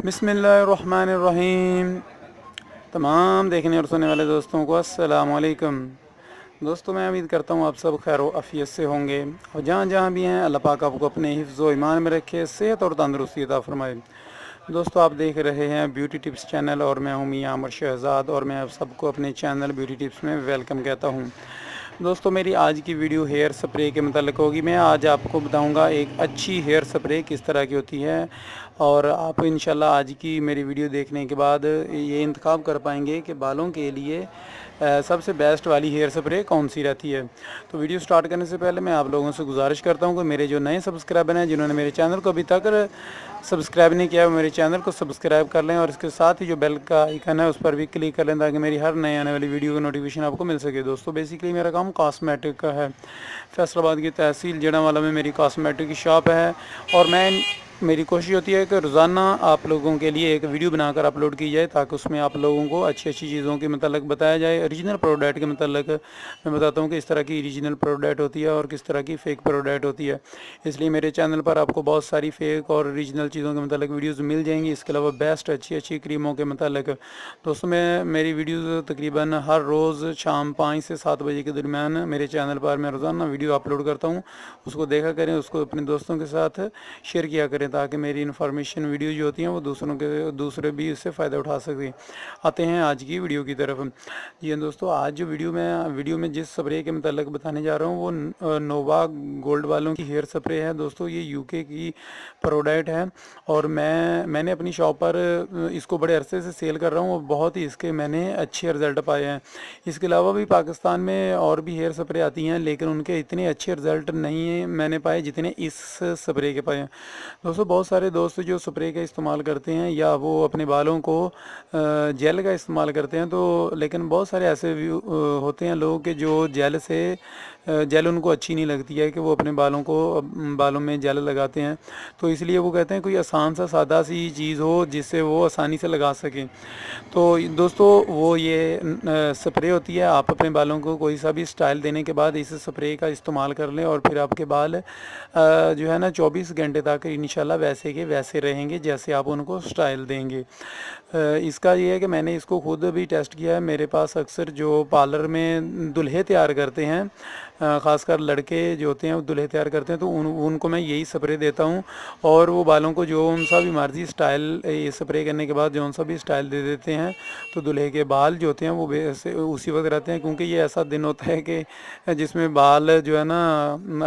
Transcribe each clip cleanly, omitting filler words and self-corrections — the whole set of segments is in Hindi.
बिस्मिल्लाहिर्रहमानिर्रहीम। तमाम देखने और सुनने वाले दोस्तों को अस्सलाम वालेकुम। दोस्तों, मैं उम्मीद करता हूँ आप सब खैर आफियत से होंगे और जहाँ जहाँ भी हैं अल्लाह पाक आपको अपने हिफ्ज़ व ईमान में रखे, सेहत और तंदरुस्ती अता फरमाए। दोस्तों, आप देख रहे हैं ब्यूटी टिप्स चैनल और मैं हूँ मियां अमर शहज़ाद और मैं आप सबको अपने चैनल ब्यूटी टिप्स में वेलकम कहता हूँ। दोस्तों, मेरी आज की वीडियो हेयर स्प्रे के मतलब होगी। मैं आज आपको बताऊंगा एक अच्छी हेयर स्प्रे किस तरह की होती है और आप इंशाल्लाह आज की मेरी वीडियो देखने के बाद ये इंतखाब कर पाएंगे कि बालों के लिए सबसे बेस्ट वाली हेयर स्प्रे कौन सी रहती है। तो वीडियो स्टार्ट करने से पहले मैं आप लोगों से गुजारिश करता हूँ कि मेरे जो नए सब्सक्राइबर हैं, जिन्होंने मेरे चैनल को अभी तक सब्सक्राइब नहीं किया है, वो मेरे चैनल को सब्सक्राइब कर लें और इसके साथ ही जो बेल का आइकन है उस पर भी क्लिक कर लें ताकि मेरी हर नए आने वाली वीडियो की नोटिफिकेशन आपको मिल सके। दोस्तों, बेसिकली मेरा काम कॉस्मेटिक का है। फैसलाबाद की तहसील जड़ांवाला में मेरी कॉस्मेटिक की शॉप है और मेरी कोशिश होती है कि रोज़ाना आप लोगों के लिए एक वीडियो बनाकर अपलोड की जाए ताकि उसमें आप लोगों को अच्छी अच्छी चीज़ों के मतलब बताया जाए। ओरिजिनल प्रोडक्ट के मतलब मैं बताता हूँ कि इस तरह की ओरिजिनल प्रोडक्ट होती है और किस तरह की फ़ेक प्रोडक्ट होती है। इसलिए मेरे चैनल पर आपको बहुत सारी फ़ेक और ओरिजिनल चीज़ों के मतलब वीडियोज़ मिल जाएंगी। इसके अलावा बेस्ट अच्छी अच्छी क्रीमों के मतलब दोस्तों, मैं मेरी वीडियोज़ तकरीबन हर रोज़ शाम 5 से 7 बजे के दरमियान मेरे चैनल पर मैं रोज़ाना वीडियो अपलोड करता हूँ। उसको देखा करें, उसको अपने दोस्तों के साथ शेयर किया करें ताकि मेरी इन्फॉर्मेशन वीडियो जो होती हैं वो दूसरे भी इससे फ़ायदा उठा सकें। आते हैं आज की वीडियो की तरफ। जी हाँ दोस्तों, आज जो वीडियो में जिस स्प्रे के मतलब बताने जा रहा हूँ वो नोवा गोल्ड वालों की हेयर स्प्रे है। दोस्तों, ये यूके की प्रोडक्ट है और मैंने अपनी शॉप पर इसको बड़े अरसे से सेल कर रहा हूँ और बहुत ही इसके मैंने अच्छे रिज़ल्ट पाए हैं। इसके अलावा भी पाकिस्तान में और भी हेयर स्प्रे आती हैं लेकिन उनके इतने अच्छे रिज़ल्ट नहीं मैंने पाए जितने इस स्प्रे के पाए हैं। दोस्तों, बहुत सारे दोस्त जो स्प्रे का इस्तेमाल करते हैं या वो अपने बालों को जेल का इस्तेमाल करते हैं, तो लेकिन बहुत सारे ऐसे भी होते हैं लोग कि जो जेल उनको अच्छी नहीं लगती है कि वो अपने बालों में जेल लगाते हैं। तो इसलिए वो कहते हैं कोई आसान सा सादा सी चीज़ हो जिससे वो आसानी से लगा सकें। तो दोस्तों, वो ये स्प्रे होती है। आप अपने बालों को कोई सा भी स्टाइल देने के बाद इस स्प्रे का इस्तेमाल कर लें और फिर आपके बाल जो है ना 24 घंटे तक इंशाल्लाह वैसे के वैसे रहेंगे जैसे आप उनको स्टाइल देंगे। इसका ये है कि मैंने इसको खुद भी टेस्ट किया है। मेरे पास अक्सर जो पार्लर में दूल्हे तैयार करते हैं, ख़ासकर लड़के जो होते हैं वो दूल्हे तैयार करते हैं, तो उनको मैं यही स्प्रे देता हूँ और वो बालों को जो उन सा भी मर्जी स्टाइल ये स्प्रे करने के बाद जो सा भी स्टाइल दे देते हैं, तो दूल्हे के बाल जो होते हैं वो वैसे उसी वक्त रहते हैं। क्योंकि ये ऐसा दिन होता है कि जिसमें बाल जो है ना,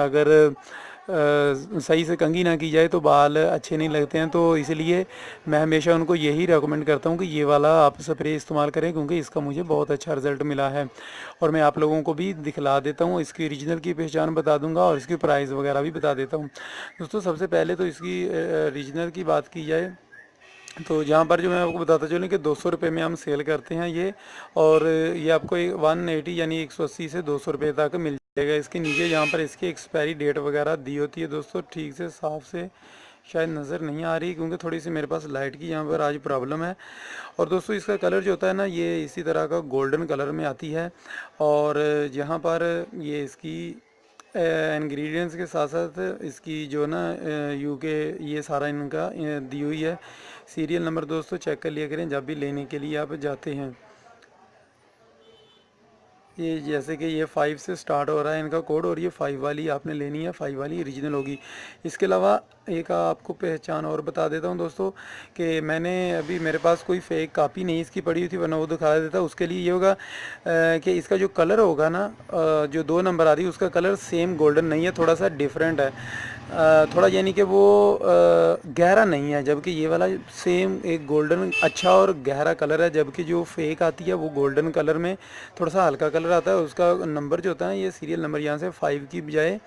अगर सही से कंघी ना की जाए तो बाल अच्छे नहीं लगते हैं। तो इसलिए मैं हमेशा उनको यही रेकमेंड करता हूँ कि ये वाला आप स्प्रे इस्तेमाल करें क्योंकि इसका मुझे बहुत अच्छा रिज़ल्ट मिला है और मैं आप लोगों को भी दिखला देता हूँ। इसकी ओरिजिनल की पहचान बता दूंगा और इसकी प्राइस वगैरह भी बता देता हूँ। दोस्तों, सबसे पहले तो इसकी ओरिजिनल की बात की जाए तो जहाँ पर जो मैं आपको बताता चलूँ कि 200 रुपये में हम सेल करते हैं ये, और ये आपको 180 यानी 180 से 200 रुपये तक मिल जाएगा। इसके नीचे जहाँ पर इसकी एक्सपायरी डेट वगैरह दी होती है दोस्तों, ठीक से साफ से शायद नज़र नहीं आ रही क्योंकि थोड़ी सी मेरे पास लाइट की यहाँ पर आज प्रॉब्लम है। और दोस्तों, इसका कलर जो होता है ना, ये इसी तरह का गोल्डन कलर में आती है और यहाँ पर ये इसकी इंग्रेडिएंट्स के साथ साथ इसकी जो ना यूके ये सारा इनका दी हुई है। सीरियल नंबर दोस्तों चेक कर लिया करें जब भी लेने के लिए आप जाते हैं। ये जैसे कि ये 5 से स्टार्ट हो रहा है इनका कोड और ये 5 वाली आपने लेनी है, 5 वाली ओरिजिनल होगी। इसके अलावा एक आपको पहचान और बता देता हूँ दोस्तों कि मैंने अभी मेरे पास कोई फेक कापी नहीं इसकी पड़ी हुई थी वरना वो दिखा देता। उसके लिए ये होगा कि इसका जो कलर होगा ना, जो 2 नंबर आ रही है उसका कलर सेम गोल्डन नहीं है, थोड़ा सा डिफरेंट है। थोड़ा यानी कि वो गहरा नहीं है, जबकि ये वाला सेम एक गोल्डन अच्छा और गहरा कलर है। जबकि जो फेक आती है वो गोल्डन कलर में थोड़ा सा हल्का कलर आता है। उसका नंबर जो होता है ये सीरियल नंबर यहाँ से 5 की बजाय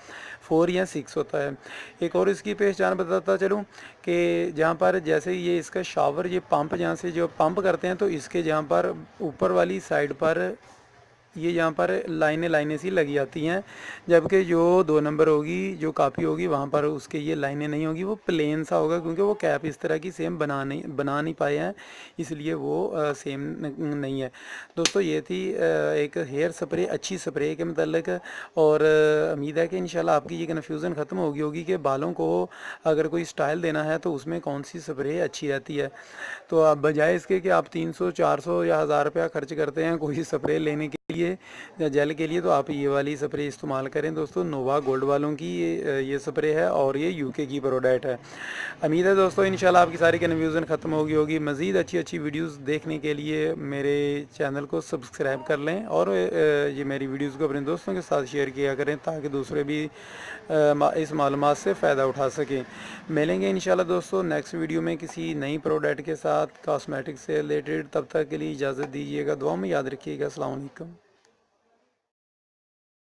4 या 6 होता है। एक और इसकी पहचान बताता चलूँ कि जहाँ पर जैसे ये इसका शावर ये पंप जहाँ से जो पंप करते हैं, तो इसके जहाँ पर ऊपर वाली साइड पर ये यहाँ पर लाइनें लाइनें सी लगी आती हैं, जबकि जो 2 नंबर होगी, जो कापी होगी, वहाँ पर उसके ये लाइनें नहीं होगी, वो प्लेन सा होगा, क्योंकि वो कैप इस तरह की सेम बना नहीं पाए हैं, इसलिए वो सेम नहीं है। दोस्तों ये थी एक हेयर स्प्रे, अच्छी स्प्रे के मतलब। और उम्मीद है कि इंशाल्लाह आपकी ये कन्फ्यूज़न ख़त्म हो गई होगी कि बालों को अगर कोई स्टाइल देना है तो उसमें कौन सी स्प्रे अच्छी रहती है। तो आप बजाय इसके कि आप 300 400 या 1000 रुपया खर्च करते हैं कोई स्प्रे लेने के लिए या जेल के लिए, तो आप ये वाली स्प्रे इस्तेमाल करें दोस्तों। नोवा गोल्ड वालों की ये स्प्रे है और ये यूके की प्रोडक्ट है। उम्मीद है दोस्तों इंशाल्लाह आपकी सारी कन्फ्यूज़न ख़त्म हो गई होगी। मज़ीद अच्छी अच्छी वीडियोस देखने के लिए मेरे चैनल को सब्सक्राइब कर लें और ये मेरी वीडियोस को अपने दोस्तों के साथ शेयर किया करें, ताकि दूसरे भी इस मालूमात से फ़ायदा उठा सकें। मिलेंगे इंशाल्लाह दोस्तों नेक्स्ट वीडियो में किसी नई प्रोडक्ट के साथ, कॉस्मेटिक से रिलेटेड। तब तक के लिए इजाज़त दीजिएगा, दुआ में याद रखिएगा। अस्सलाम वालेकुम।